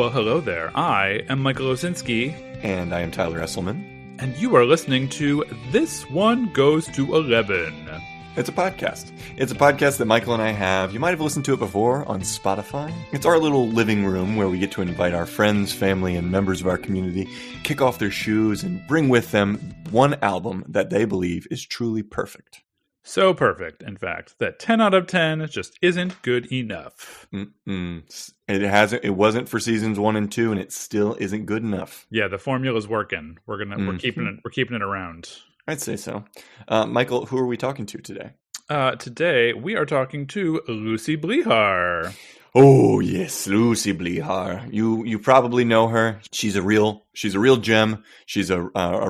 Well, hello there. I am Michael Osinski. And I am Tyler Esselman. And you are listening to This One Goes to 11. It's a podcast. It's a podcast that Michael and I have. You might have listened to it before on Spotify. It's our little living room where we get to invite our friends, family, and members of our community, kick off their shoes, and bring with them one album that they believe is truly perfect. So perfect, in fact, that 10 out of 10 just isn't good enough. It wasn't for seasons 1 and 2, and it still isn't good enough. Yeah, the formula's working. We're keeping it around. I'd say so. Michael, who are we talking to today? Today we are talking to Lucy Blehar. Oh yes, Lucy Blehar. You probably know her. She's a real gem. She's a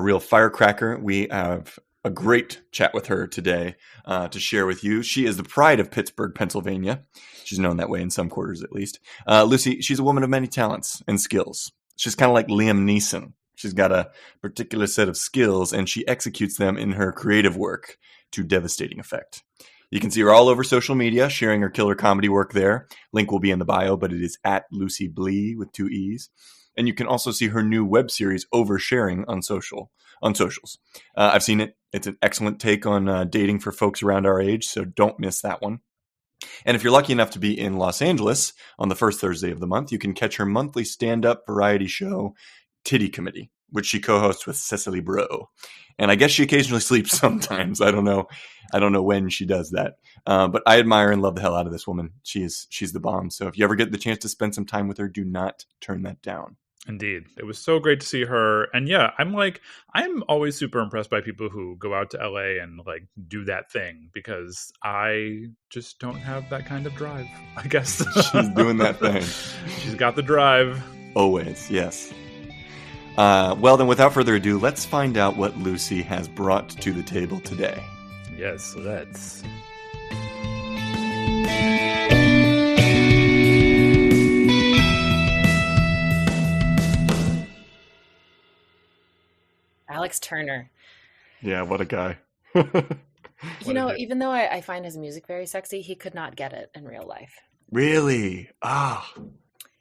real firecracker. We have a great chat with her today to share with you. She is the pride of Pittsburgh, Pennsylvania. She's known that way in some quarters, at least. Lucy, she's a woman of many talents and skills. She's kind of like Liam Neeson. She's got a particular set of skills, and she executes them in her creative work to devastating effect. You can see her all over social media, sharing her killer comedy work there. Link will be in the bio, but it is at Lucy Bleh with 2 E's. And you can also see her new web series, Oversharing, on socials. I've seen it. It's an excellent take on dating for folks around our age, so don't miss that one. And if you're lucky enough to be in Los Angeles on the first Thursday of the month, you can catch her monthly stand-up variety show, TITTY COMMITTEE, which she co-hosts with Cecily Bro. And I guess she occasionally sleeps sometimes. I don't know when she does that. But I admire and love the hell out of this woman. She's the bomb. So if you ever get the chance to spend some time with her, do not turn that down. Indeed. It was so great to see her. And yeah, I'm always super impressed by people who go out to LA and do that thing, because I just don't have that kind of drive, I guess. She's doing that thing. She's got the drive. Always, yes. Well, then, without further ado, let's find out what Lucy has brought to the table today. Yes, let's. Alex Turner. Yeah, what a guy. Even though I find his music very sexy, he could not get it in real life. Really? Ah.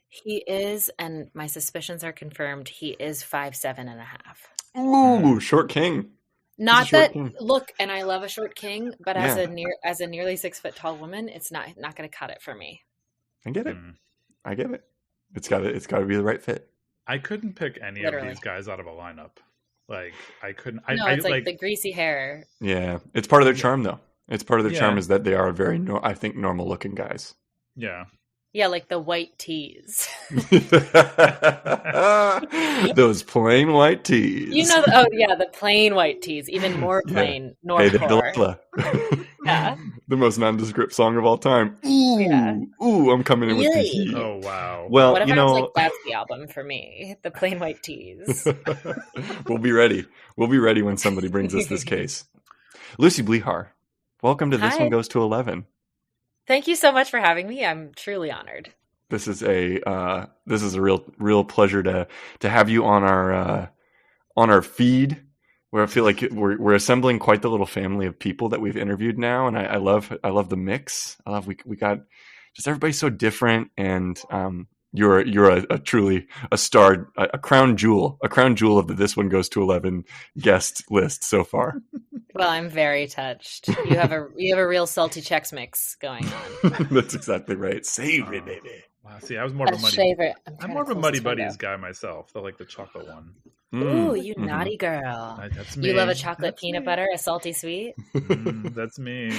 He is, and my suspicions are confirmed, he is 5'7.5". Ooh, short king. Not that king. Look, and I love a short king, but as a nearly 6 foot tall woman, it's not going to cut it for me. I get it. I get it. It's got to be the right fit. I couldn't pick any of these guys out of a lineup. I couldn't. It's like the greasy hair. Yeah, it's part of their charm, though. It's part of their charm is that they are very, normal looking guys. Yeah. Yeah, like the white tees. Those plain white tees. The plain white tees. Even more plain. Yeah. Hey, Delilah. Yeah. The most nondescript song of all time. Ooh, yeah. Ooh, I'm coming in with the heat. Oh, wow. Well, what if that's the album for me? The plain white tees. We'll be ready. We'll be ready when somebody brings us this case. Lucy Blehar, welcome to This One Goes to 11. Thank you so much for having me. I'm truly honored. This is a real pleasure to have you on our feed, where I feel like we're assembling quite the little family of people that we've interviewed now, and I love the mix. I love we got just everybody's so different, and you're a truly a star, a crown jewel of the This One Goes to 11 guest list so far. Well, I'm very touched. You have a real salty Chex Mix going on. That's exactly right. Savory, baby. Wow. See, I was more of a Muddy Buddies guy myself. The chocolate one. Ooh, you naughty girl. That's me. You love a chocolate peanut butter, a salty sweet? That's me.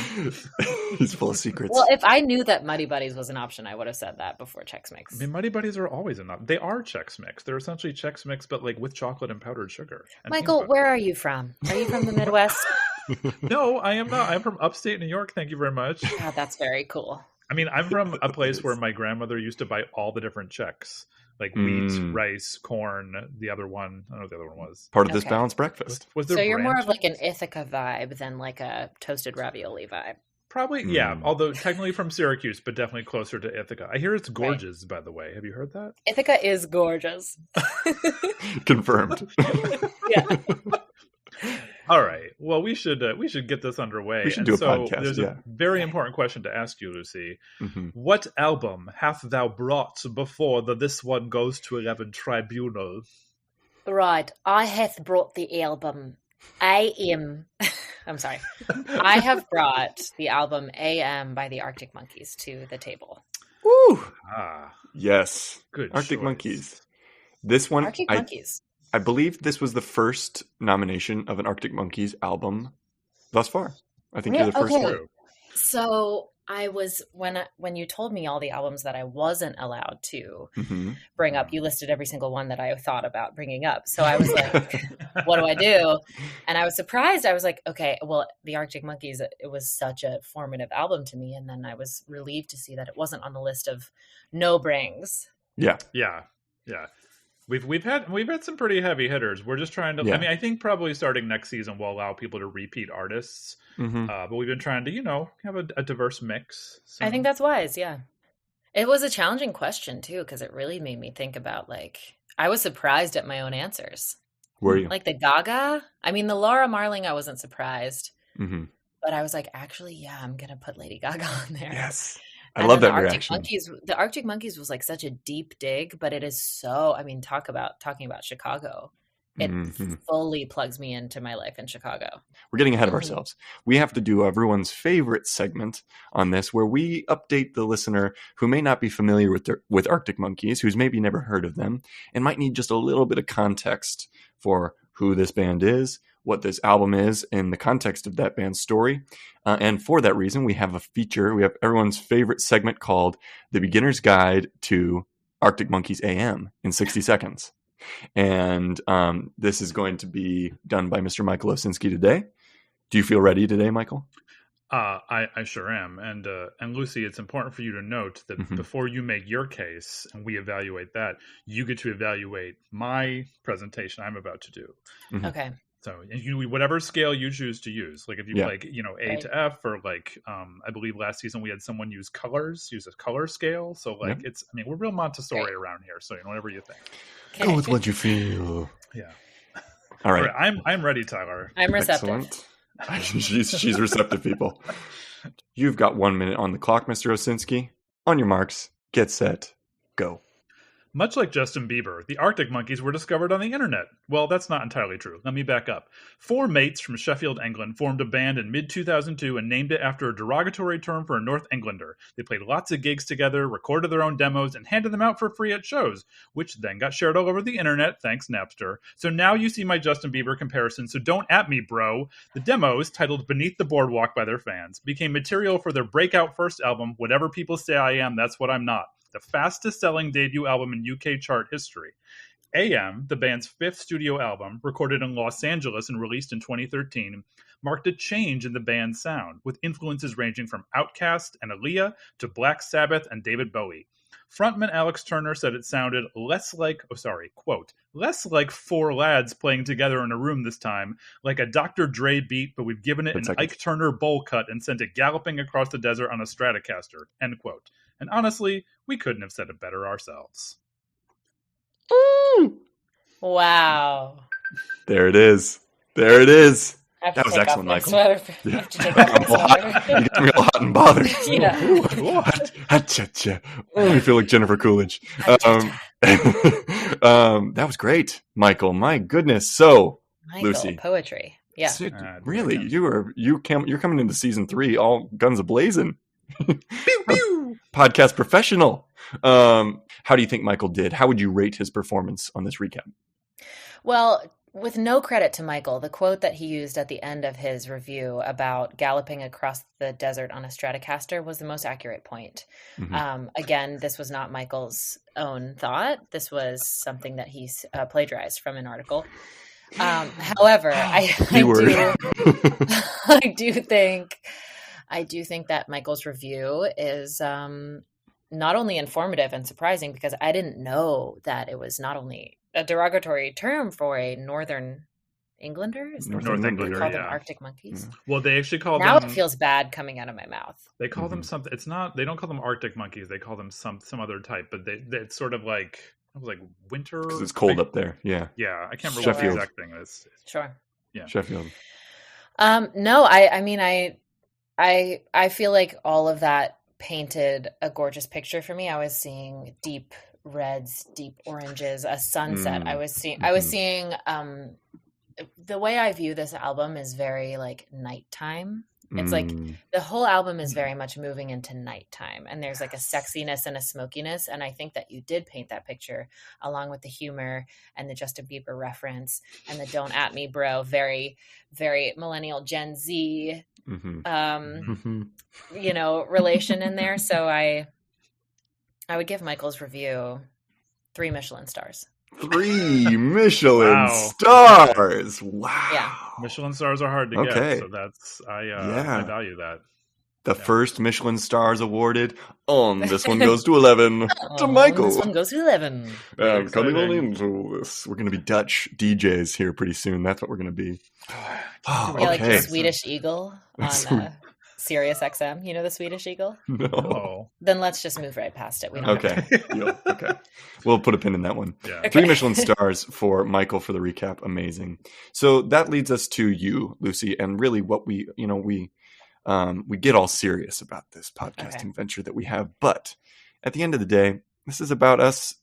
He's full of secrets. Well, if I knew that Muddy Buddies was an option, I would have said that before Chex Mix. I mean, Muddy Buddies are always an option. They are Chex Mix. They're essentially Chex Mix, but with chocolate and powdered sugar. And Michael, where are you from? Are you from the Midwest? No, I am not. I'm from upstate New York. Thank you very much. God, that's very cool. I mean, I'm from a place where my grandmother used to buy all the different Chex, like wheat, rice, corn. The other one, I don't know what the other one was. Part of this balanced breakfast. Was there so you're more of an Ithaca vibe than a toasted ravioli vibe. Probably, yeah. Although technically from Syracuse, but definitely closer to Ithaca. I hear it's gorgeous, by the way. Have you heard that? Ithaca is gorgeous. Confirmed. Yeah. All right. Well, we should get this underway. We should do a podcast. There's a very important question to ask you, Lucy. Mm-hmm. What album hath thou brought before the This One Goes to 11 tribunal? Right. I hath brought the album AM. I'm sorry. I have brought the album AM by the Arctic Monkeys to the table. Woo! Ah, Yes. good Arctic choice. Monkeys. This one, Arctic Monkeys. I believe this was the first nomination of an Arctic Monkeys album thus far. I think you're the first Okay. one. So I was when you told me all the albums that I wasn't allowed to bring up, you listed every single one that I thought about bringing up. So I was like, what do I do? And I was surprised. I was like, okay, well, the Arctic Monkeys, it was such a formative album to me. And then I was relieved to see that it wasn't on the list of no brings. Yeah. We've had some pretty heavy hitters. We're just trying to. Yeah. I mean, I think probably starting next season we'll allow people to repeat artists. But we've been trying to, have a diverse mix. So. I think that's wise. Yeah, it was a challenging question too, because it really made me think about I was surprised at my own answers. Were you? Like the Gaga. I mean, the Laura Marling, I wasn't surprised, but I was like, actually, yeah, I'm gonna put Lady Gaga on there. Yes. I love that reaction. The Arctic Monkeys was like such a deep dig, but it is so, I mean, talking about Chicago. It fully plugs me into my life in Chicago. We're getting ahead of ourselves. We have to do everyone's favorite segment on this, where we update the listener who may not be familiar with Arctic Monkeys, who's maybe never heard of them, and might need just a little bit of context for who this band is, what this album is in the context of that band's story. And for that reason, we have a feature. We have everyone's favorite segment called The Beginner's Guide to Arctic Monkeys AM in 60 seconds. And this is going to be done by Mr. Michael Osinski today. Do you feel ready today, Michael? I sure am. And Lucy, it's important for you to note that before you make your case and we evaluate that, you get to evaluate my presentation I'm about to do. Okay. So whatever scale you choose to use, like if you A to F, or I believe last season we had someone use a color scale. So we're real Montessori around here. So whatever you think. Okay. Go with what you feel. Yeah. All right. I'm ready, Tyler. I'm receptive. Excellent. She's receptive, people. You've got 1 minute on the clock, Mr. Osinski. On your marks, get set, go. Much like Justin Bieber, the Arctic Monkeys were discovered on the internet. Well, that's not entirely true. Let me back up. 4 mates from Sheffield, England formed a band in mid-2002 and named it after a derogatory term for a North Englander. They played lots of gigs together, recorded their own demos, and handed them out for free at shows, which then got shared all over the internet, thanks Napster. So now you see my Justin Bieber comparison, so don't at me, bro. The demos, titled Beneath the Boardwalk by their fans, became material for their breakout first album, Whatever People Say I Am, That's What I'm Not, the fastest-selling debut album in UK chart history. AM, the band's 5th studio album, recorded in Los Angeles and released in 2013, marked a change in the band's sound, with influences ranging from Outkast and Aaliyah to Black Sabbath and David Bowie. Frontman Alex Turner said it sounded quote, less like 4 lads playing together in a room this time, like a Dr. Dre beat, but we've given it an Ike Turner bowl cut and sent it galloping across the desert on a Stratocaster, end quote. And honestly, we couldn't have said it better ourselves. Wow. There it is. That was excellent, Michael. Yeah. You got me all hot and bothered. Yeah. I feel like Jennifer Coolidge. That was great, Michael. My goodness. So, Michael, Lucy, poetry. Yeah. Really, you're coming into season 3 all guns a blazing. Podcast professional. How do you think Michael did? How would you rate his performance on this recap? Well, with no credit to Michael, the quote that he used at the end of his review about galloping across the desert on a Stratocaster was the most accurate point. Again, this was not Michael's own thought. This was something that he plagiarized from an article. However, I do think that Michael's review is not only informative and surprising, because I didn't know that it was not only a derogatory term for a Northern Englander. Is North Englander, they call them Arctic Monkeys? Yeah. Well, they actually call them. Now it feels bad coming out of my mouth. They call them something. It's not. They don't call them Arctic Monkeys. They call them some other type. But it's sort of like winter. Because it's cold up there. Yeah. Yeah, I can't remember what the exact thing is. Sure. Yeah. Sheffield. No, I mean, I feel like all of that painted a gorgeous picture for me. I was seeing deep reds, deep oranges, a sunset. I was seeing the way I view this album is very like nighttime. It's like the whole album is very much moving into nighttime, and there's like a sexiness and a smokiness. And I think that you did paint that picture along with the humor and the Justin Bieber reference and the "Don't at me, bro," very, very millennial Gen Z, relation in there. So I would give Michael's review 3 Michelin stars. 3 Michelin stars. Wow. Yeah. Michelin stars are hard to get. So that's, I value that. The first Michelin stars awarded. This one goes to 11 to Michael. This one goes to 11. Coming on into this. We're going to be Dutch DJs here pretty soon. That's what we're going to be. Like the Swedish Eagle on Sirius XM. You know the Swedish Eagle? No. Then let's just move right past it. We don't Okay. We'll put a pin in that one. Yeah. Okay. 3 Michelin stars for Michael for the recap. Amazing. So that leads us to you, Lucy, and really what we get all serious about this podcasting venture that we have. But at the end of the day, this is about us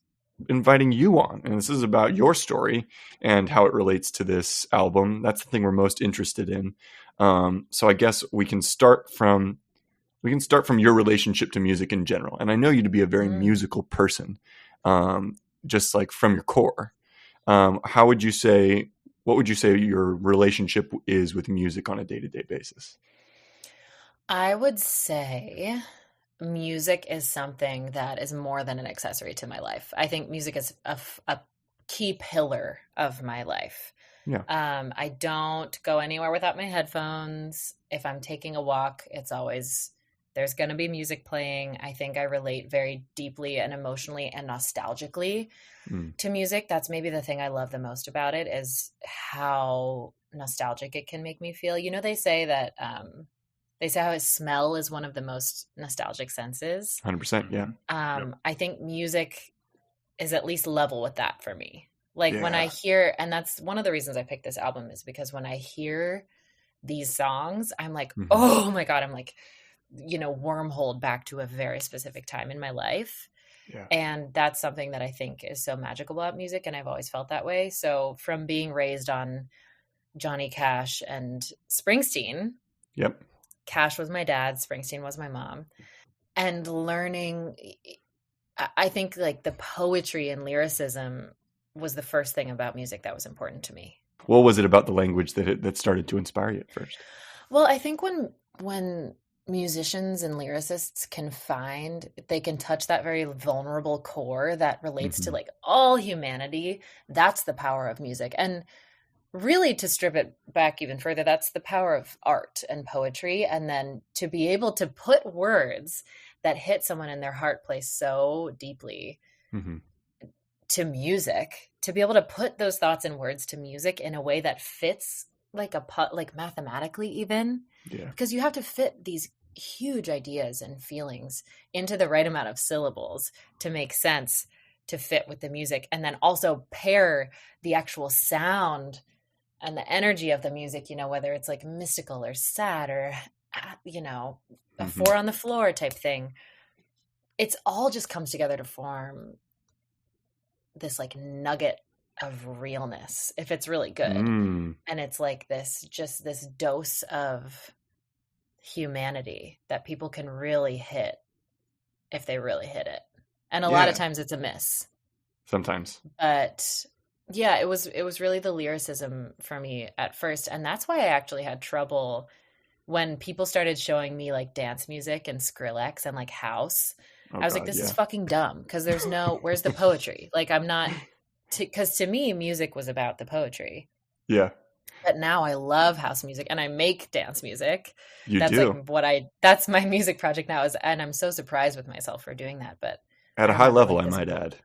inviting you on, and this is about your story and how it relates to this album. That's the thing we're most interested in. So I guess we can start from your relationship to music in general. And I know you to be a very musical person, just like from your core. What would you say your relationship is with music on a day-to-day basis? I would say music is something that is more than an accessory to my life. I think music is a key pillar of my life. Yeah. I don't go anywhere without my headphones. If I'm taking a walk, it's always, there's going to be music playing. I think I relate very deeply and emotionally and nostalgically to music. That's maybe the thing I love the most about it, is how nostalgic it can make me feel. You know, they say that, they say how smell is one of the most nostalgic senses. 100%. Yeah. I think music is at least level with that for me. Like when I hear, and that's one of the reasons I picked this album, is because when I hear these songs, I'm like, oh my God, I'm like, wormholed back to a very specific time in my life. Yeah. And that's something that I think is so magical about music. And I've always felt that way. So from being raised on Johnny Cash and Springsteen. Yep. Cash was my dad, Springsteen was my mom. And learning, I think like the poetry and lyricism was the first thing about music that was important to me. What was it about the language that started to inspire you at first? Well, I think when musicians and lyricists they can touch that very vulnerable core that relates to like all humanity, that's the power of music. And really, to strip it back even further, that's the power of art and poetry. And then to be able to put words that hit someone in their heart place so deeply to music, to be able to put those thoughts in words to music in a way that fits like like mathematically even. Yeah. Because you have to fit these huge ideas and feelings into the right amount of syllables to make sense, to fit with the music, and then also pair the actual sound and the energy of the music, whether it's like mystical or sad or, a 4 on the floor type thing. It's all just comes together to form this like nugget of realness, if it's really good. And it's like this dose of humanity that people can really hit if they really hit it. And a lot of times it's a miss. Sometimes. But yeah, it was really the lyricism for me at first. And that's why I actually had trouble when people started showing me like dance music and Skrillex and like house. I was like, this is fucking dumb, because there's where's the poetry? Like I'm not, because to me, music was about the poetry. Yeah. But now I love house music and I make dance music. That's do. Like that's my music project now, and I'm so surprised with myself for doing that. But at a high level, I might add.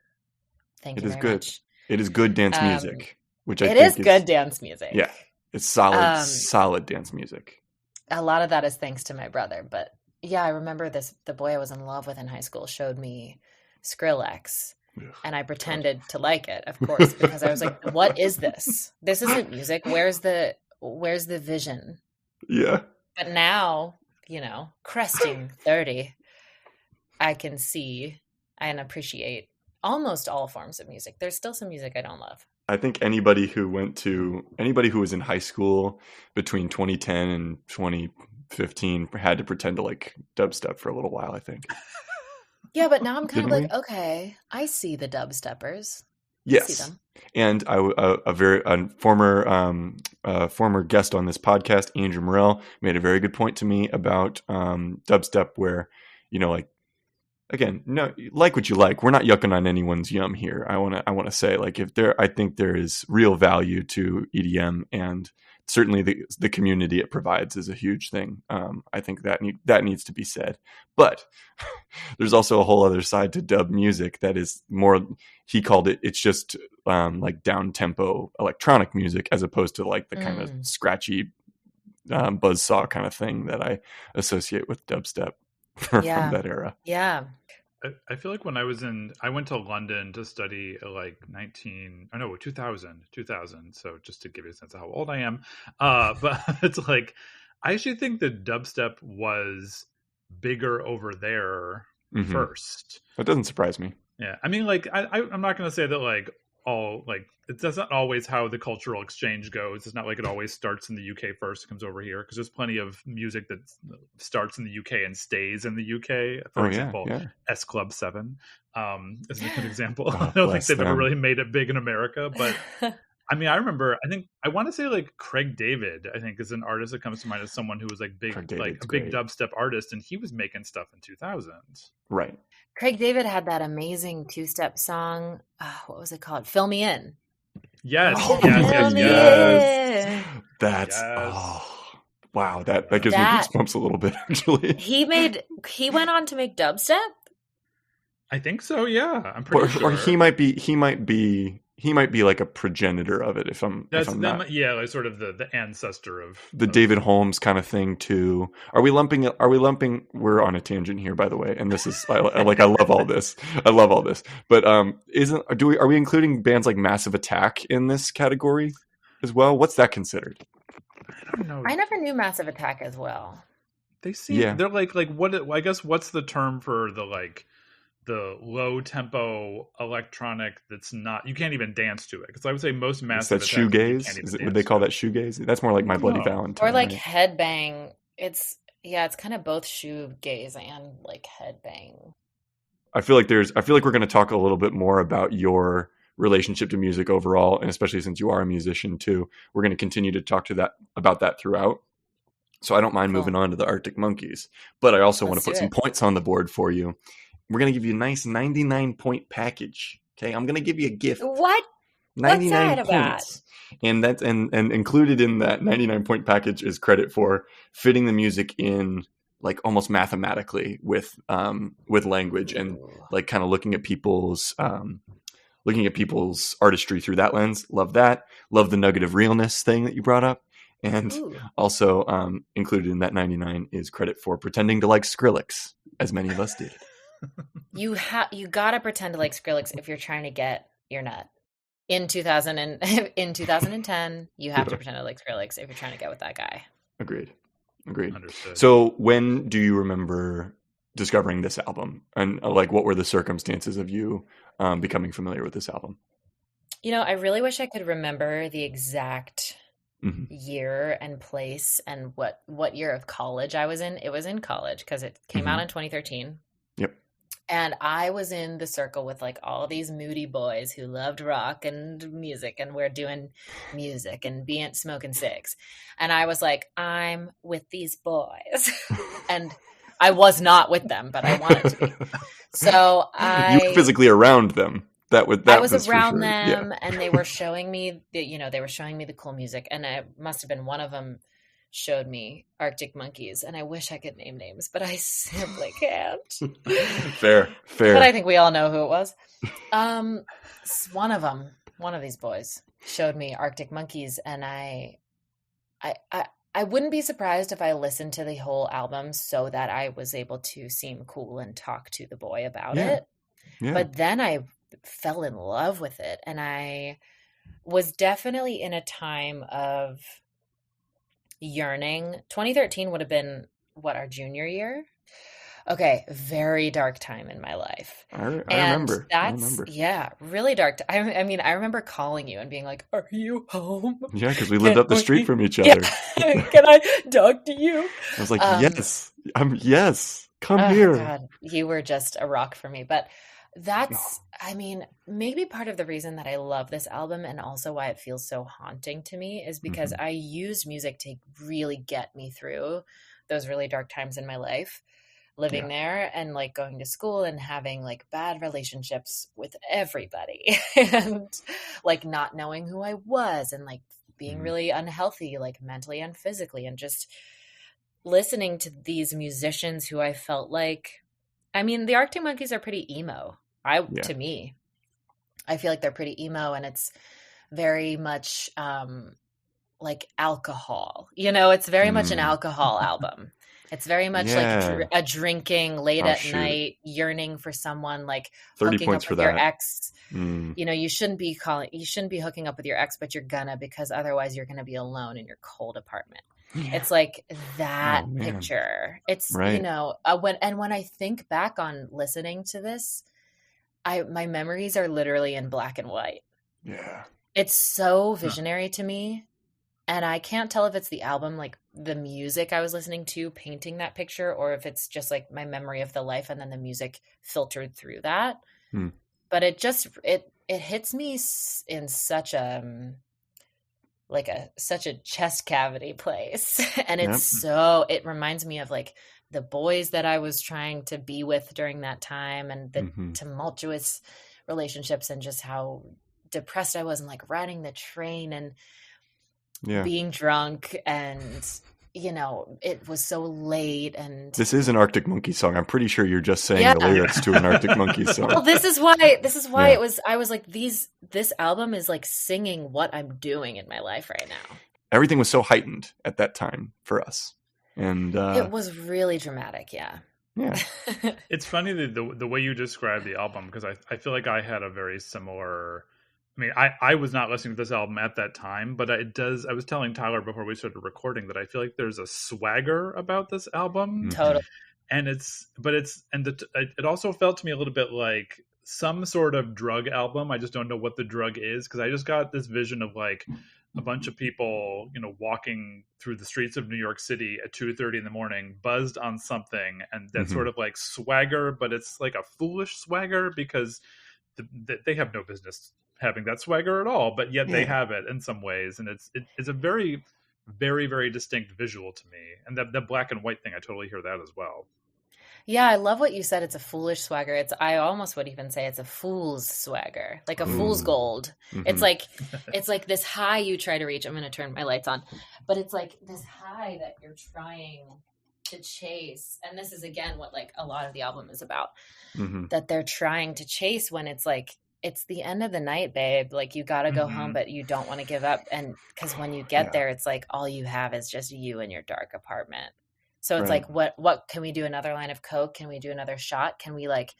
Thank you very much. It is good dance music, which I think is good dance music. Yeah, it's solid dance music. A lot of that is thanks to my brother, but yeah, I remember the boy I was in love with in high school showed me Skrillex, and I pretended to like it, of course, because I was like, "What is this? This isn't music. Where's the vision? Yeah. But now, cresting 30, I can see and appreciate almost all forms of music. There's still some music I don't love. I think anybody who was in high school between 2010 and 2015 had to pretend to like dubstep for a little while, I think. Yeah, but now I'm kind of Didn't like, we? okay, I see the dubsteppers. Yes. I see them. And a former guest on this podcast, Andrew Morell, made a very good point to me about dubstep, where, like, again, no, like what you like. We're not yucking on anyone's yum here. I want to say, like, I think there is real value to EDM, and certainly the community it provides is a huge thing. I think that needs to be said. But there's also a whole other side to dub music that is more. He called it. It's just like down tempo electronic music, as opposed to like the kind of scratchy buzzsaw kind of thing that I associate with dubstep from that era. Yeah. I feel like when I went to London to study like 2000. So just to give you a sense of how old I am. But it's like, I actually think that dubstep was bigger over there first. That doesn't surprise me. Yeah. I mean, like, I'm not going to say that like all, like, that's not always how the cultural exchange goes. It's not like it always starts in the UK first and comes over here, because there's plenty of music that starts in the UK and stays in the UK. For example, S Club 7 is a good example. I don't think they've ever really made it big in America, but I mean, I want to say like Craig David, I think, is an artist that comes to mind as someone who was like big, like a big dubstep artist, and he was making stuff in 2000. Right. Craig David had that amazing two-step song. What was it called? Fill Me In. Yes. Yes. That's wow. That gives me goosebumps a little bit, actually. He went on to make dubstep? I think so, yeah. I'm pretty sure. Or he might be like a progenitor of it. If I'm not. Yeah, like sort of the ancestor of the David Holmes kind of thing too. Are we lumping? We're on a tangent here, by the way, and this is I love all this. But are we including bands like Massive Attack in this category as well? What's that considered? I don't know. I never knew Massive Attack as well. They seem they're like what? I guess what's the term for the low tempo electronic that's not, you can't even dance to it, because I would say most Massive Attack, shoegaze. Would they call that shoegaze? That's more like My Bloody Valentine, or like headbang. It's kind of both shoegaze and like headbang. I feel like we're going to talk a little bit more about your relationship to music overall, and especially since you are a musician too, we're going to continue to talk about that throughout. So I don't mind moving on to the Arctic Monkeys, but I also want to put some points on the board for you. We're going to give you a nice 99-point package. Okay, I'm going to give you a gift. What? 99 points. And that's and included in that 99-point package is credit for fitting the music in like almost mathematically with language, and like kind of looking at people's artistry through that lens. Love that. Love the nugget of realness thing that you brought up. And also included in that 99 is credit for pretending to like Skrillex, as many of us did. You gotta pretend to like Skrillex if you're trying to get your nut. In 2010, you have to pretend to like Skrillex if you're trying to get with that guy. Agreed. Understood. So when do you remember discovering this album, and like what were the circumstances of you becoming familiar with this album? I really wish I could remember the exact year and place and what year of college I was in. It was in college because it came out in 2013. Yep. And I was in the circle with like all these moody boys who loved rock and music, and we're doing music and smoking cigs. And I was like, I'm with these boys. And I was not with them, but I wanted to be. So you were physically around them. I was around them, and they were showing me the cool music, and it must have been one of them showed me Arctic Monkeys, and I wish I could name names, but I simply can't. Fair. But I think we all know who it was. One of these boys showed me Arctic Monkeys, and I wouldn't be surprised if I listened to the whole album so that I was able to seem cool and talk to the boy about it. Yeah. But then I fell in love with it, and I was definitely in a time of yearning. 2013 would have been our junior year. Okay, very dark time in my life. I remember. Yeah, really dark. I mean, I remember calling you and being like, "Are you home?" Yeah, because we lived up the street from each other. Can I talk to you? I was like, yes, come here. God, you were just a rock for me. But that's, I mean, maybe part of the reason that I love this album and also why it feels so haunting to me is because I use music to really get me through those really dark times in my life. Living there and like going to school and having like bad relationships with everybody and like not knowing who I was and like being really unhealthy, like mentally and physically, and just listening to these musicians who I felt like, I mean, the Arctic Monkeys are pretty emo. To me, I feel like they're pretty emo, and it's very much like alcohol, it's very much an alcohol album. It's very much like a drinking late at night, yearning for someone, like 30 hooking points up for with that. your ex. You shouldn't be hooking up with your ex, but you're gonna, because otherwise you're gonna be alone in your cold apartment. Yeah. It's like that picture. It's when I think back on listening to this, my memories are literally in black and white. Yeah, it's so visionary to me. And I can't tell if it's the album, like the music I was listening to painting that picture, or if it's just like my memory of the life and then the music filtered through that. But it just, it hits me in such a chest cavity place. And it's it reminds me of like the boys that I was trying to be with during that time and the tumultuous relationships and just how depressed I was and like riding the train and being drunk and it was so late. And this is an Arctic Monkeys song. I'm pretty sure you're just saying the lyrics to an Arctic Monkeys song. Well, this is why it was, I was like, this album is like singing what I'm doing in my life right now. Everything was so heightened at that time for us. And it was really dramatic. Yeah. It's funny the way you describe the album, because I feel like I had a very similar, I mean, I was not listening to this album at that time, but I was telling Tyler before we started recording that I feel like there's a swagger about this album. Totally. And it also felt to me a little bit like some sort of drug album. I just don't know what the drug is, because I just got this vision of like a bunch of people, walking through the streets of New York City at 2:30 in the morning, buzzed on something, and that sort of like swagger, but it's like a foolish swagger because they have no business having that swagger at all, but yet they have it in some ways, and it's a very, very, very distinct visual to me. And that black and white thing, I totally hear that as well. Yeah, I love what you said. It's a foolish swagger. I almost would even say it's a fool's swagger, like a fool's gold. It's like this high you try to reach. I'm going to turn my lights on, but it's like this high that you're trying to chase. And this is again what like a lot of the album is about, that they're trying to chase when it's like, it's the end of the night, babe. Like you got to go home, but you don't want to give up. And because when you get there, it's like all you have is just you in your dark apartment. So it's like, what can we do? Another line of Coke? Can we do another shot? Can we like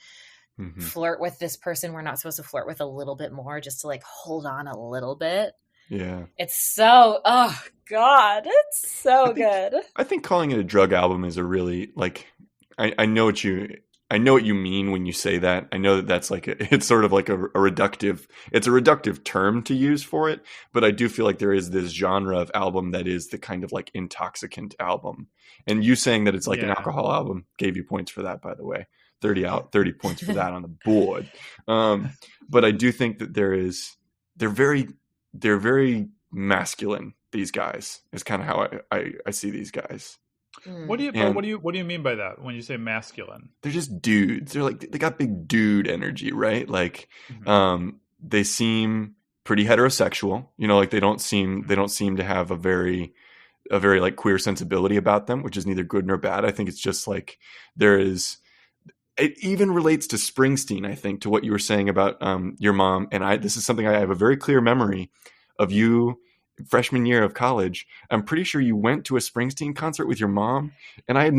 flirt with this person we're not supposed to flirt with a little bit more, just to like hold on a little bit? Yeah. It's so, oh God, it's so good. I think calling it a drug album is a really like, I know what you mean when you say that. I know that's like it's sort of like a reductive term to use for it, but I do feel like there is this genre of album that is the kind of like intoxicant album. And you saying that it's like an alcohol album gave you points for that, by the way. 30 points for that on the board. But I do think that they're very masculine. These guys is kind of how I see these guys. What do you mean by that when you say masculine? They're just dudes. They're like, they got big dude energy, right? Like, they seem pretty heterosexual, like they don't seem to have a very like queer sensibility about them, which is neither good nor bad. I think it's just like it even relates to Springsteen, I think, to what you were saying about your mom. And this is something I have a very clear memory of you. Freshman year of college, I'm pretty sure you went to a Springsteen concert with your mom, and I had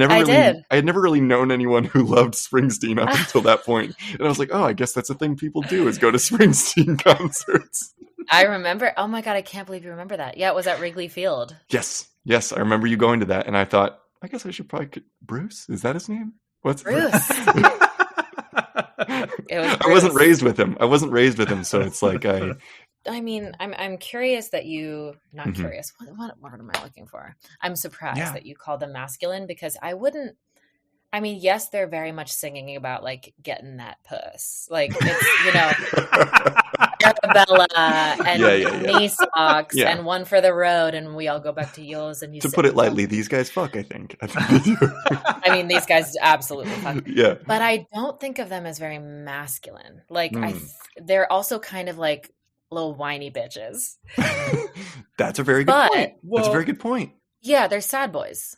never really known anyone who loved Springsteen up until that point. And I was like, oh, I guess that's a thing people do, is go to Springsteen concerts. I remember. Oh my God, I can't believe you remember that. Yeah, it was at Wrigley Field. Yes. Yes, I remember you going to that, and I thought, I guess I should probably... Bruce? Is that his name? What's Bruce. It was Bruce. I wasn't raised with him, so it's like I mean, I'm curious that you... Not curious. What am I looking for? I'm surprised that you call them masculine, because I wouldn't... I mean, yes, they're very much singing about, like, getting that puss. Like, it's, Arabella and knee socks and one for the road, and we all go back to yours. And to put it lightly, these guys fuck, I think. I mean, these guys absolutely fuck. Yeah. But I don't think of them as very masculine. Like, they're also kind of like little whiny bitches. That's a very good point. That's a very good point. Yeah, they're sad boys.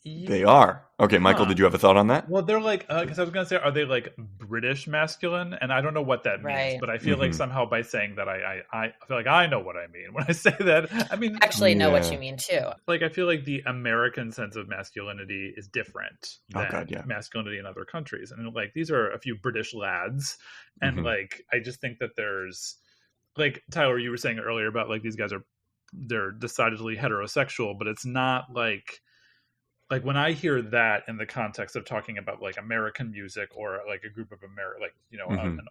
They are. Okay, Michael, did you have a thought on that? Well, they're like, because I was going to say, are they like British masculine? And I don't know what that means, but I feel like somehow by saying that, I feel like I know what I mean when I say that. I mean, actually know what you mean too. Like, I feel like the American sense of masculinity is different than masculinity in other countries. And like, these are a few British lads. And like, I just think that there's, like, Tyler, you were saying earlier about like, these guys they're decidedly heterosexual, but it's not like when I hear that in the context of talking about like American music or like a group of an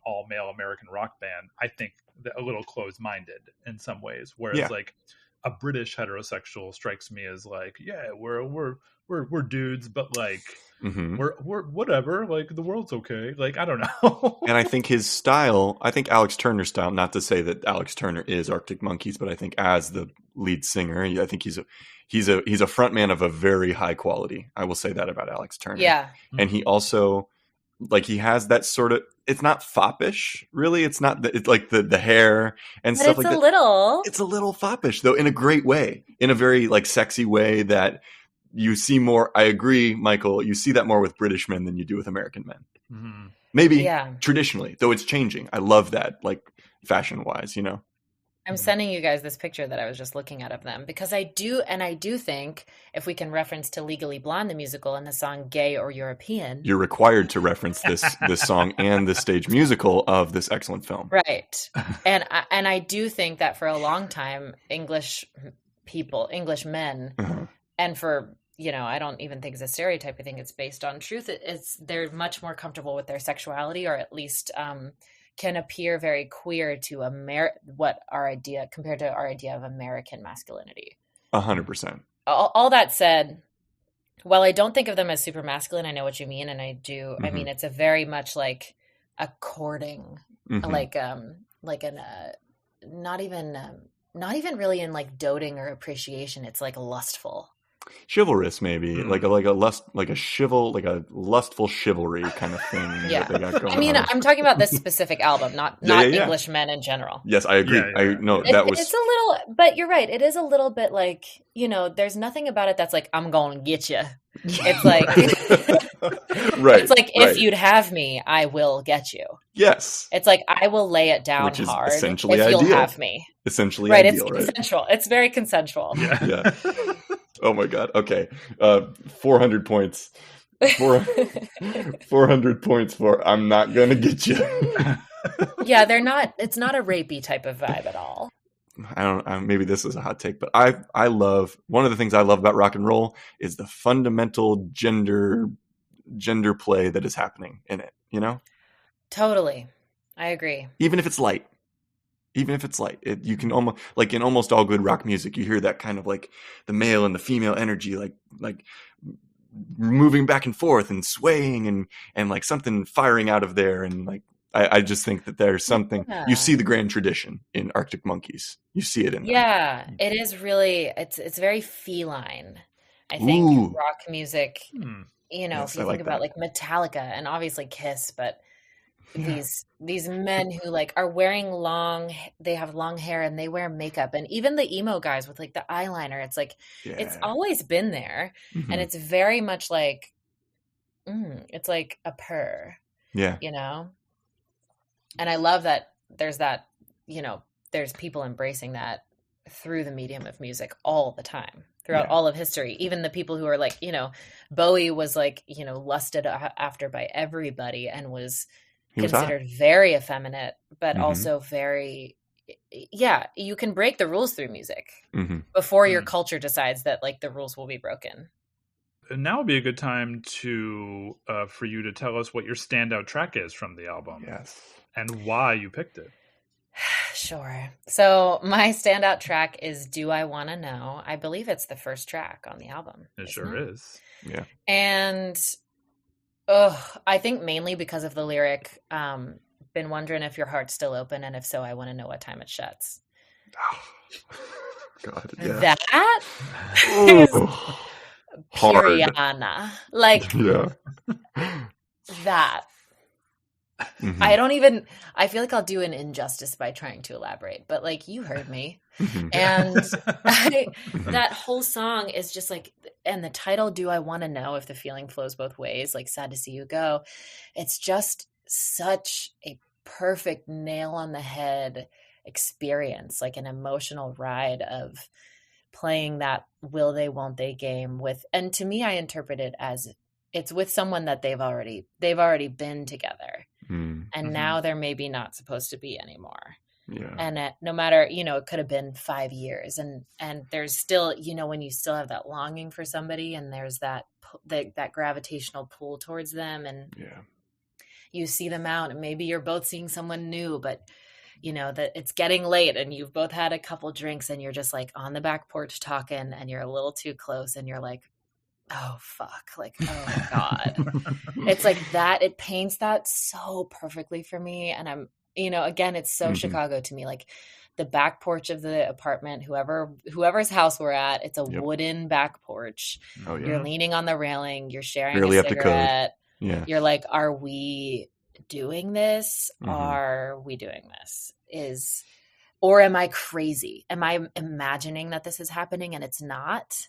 all male American rock band, I think that a little closed minded in some ways. Whereas like a British heterosexual strikes me as like, yeah, we're dudes, but like we're whatever, like the world's okay. Like, I don't know. And I think his style, I think Alex Turner's style, not to say that Alex Turner is Arctic Monkeys, but I think as the lead singer, I think he's a front man of a very high quality. I will say that about Alex Turner. Yeah. And he also, like, he has that sort of, it's not foppish, really. It's not, it's like the hair and but stuff like that. It's a little foppish, though, in a great way, in a very like sexy way that you see more. I agree, Michael. You see that more with British men than you do with American men. Maybe traditionally, though it's changing. I love that, like fashion wise, I'm sending you guys this picture that I was just looking at of them, because I do think if we can reference to Legally Blonde, the musical, and the song Gay or European. You're required to reference this song and the stage musical of this excellent film. Right. And I do think that for a long time, English men, and for, I don't even think it's a stereotype. I think it's based on truth. They're much more comfortable with their sexuality, or at least, can appear very queer to compared to our idea of American masculinity. 100%. All that said, while I don't think of them as super masculine, I know what you mean, and I do. I mean, it's a very much like a courting, like not even really in like doting or appreciation. It's like lustful. Chivalrous, maybe like a lustful chivalry kind of thing. That they got going I mean, on. I'm talking about this specific album, not English men in general. Yes, I agree. It's a little, but you're right. It is a little bit like, there's nothing about it that's like, I'm going to get you. It's like, right. It's like, if you'd have me, I will get you. Yes. It's like, I will lay it down Which is hard essentially if you'll ideal. have me. Essentially right. Ideal, It's consensual. It's very consensual. Yeah. Oh my God. Okay. 400 points. 400 points for I'm not going to get you. Yeah, it's not a rapey type of vibe at all. Maybe this is a hot take, but I love, one of the things I love about rock and roll is the fundamental gender play that is happening in it, Totally. I agree. Even if it's light. You can almost, like in almost all good rock music, you hear that kind of like the male and the female energy, like moving back and forth and swaying and like something firing out of there. And like, I just think that there's something, you see the grand tradition in Arctic Monkeys. You see it in them. Yeah, it is really, it's very feline. I think rock music, if you think about like Metallica and obviously Kiss, but these men who like are wearing they have long hair and they wear makeup, and even the emo guys with like the eyeliner, it's like it's always been there. And it's very much like it's like a purr, and I love that there's people embracing that through the medium of music all the time throughout all of history. Even the people who are like, Bowie was like, lusted after by everybody and was considered very effeminate, but also very, yeah, you can break the rules through music Mm-hmm. before your culture decides that like the rules will be broken. And now would be a good time to for you to tell us what your standout track is from the album. Yes. And why you picked it. Sure. So my standout track is Do I Wanna Know? I believe it's the first track on the album. It sure is. Yeah. And I think mainly because of the lyric, been wondering if your heart's still open, and if so, I want to know what time it shuts. God, yeah. That is Puriana. Like, yeah. that. Mm-hmm. I feel like I'll do an injustice by trying to elaborate, but like, you heard me. Mm-hmm. And that whole song is just like, and the title, Do I Want to Know If the Feeling Flows Both Ways, like Sad to See You Go. It's just such a perfect nail on the head experience, like an emotional ride of playing that will they, won't they game with, and to me, I interpret it as it's with someone that they've already been together. And now they're maybe not supposed to be anymore. Yeah. And no matter, it could have been 5 years, and there's still, when you still have that longing for somebody, and there's that gravitational pull towards them, and you see them out, and maybe you're both seeing someone new, but that it's getting late, and you've both had a couple drinks, and you're just like on the back porch talking, and you're a little too close, and you're like, oh fuck, like, oh my God. It's like that, it paints that so perfectly for me. And I'm, again, it's so Chicago to me, like the back porch of the apartment, whoever's house we're at, it's a wooden back porch. Oh, yeah. You're leaning on the railing, you're sharing barely a up to code. cigarette. Yeah. You're like, are we doing this? Are we doing this? Or am I crazy? Am I imagining that this is happening and it's not?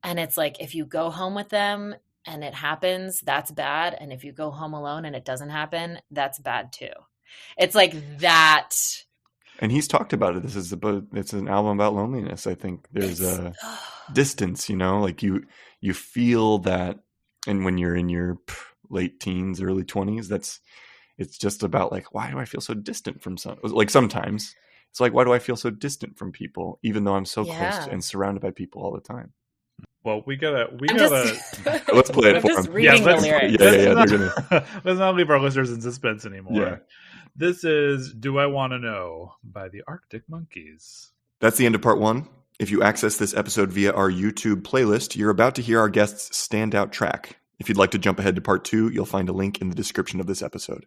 And it's like, if you go home with them and it happens, that's bad. And if you go home alone and it doesn't happen, that's bad too. It's like that. And he's talked about it. It's an album about loneliness. I think there's a distance, like you feel that. And when you're in your late teens, early 20s, it's just about like, why do I feel so distant from sometimes it's like, why do I feel so distant from people, even though I'm so close and surrounded by people all the time? Well, we gotta. Let's play it for just them. Reading the lyrics. Let's not leave our listeners in suspense anymore. Yeah. This is "Do I Want to Know" by the Arctic Monkeys. That's the end of part 1. If you access this episode via our YouTube playlist, you're about to hear our guest's standout track. If you'd like to jump ahead to part 2, you'll find a link in the description of this episode.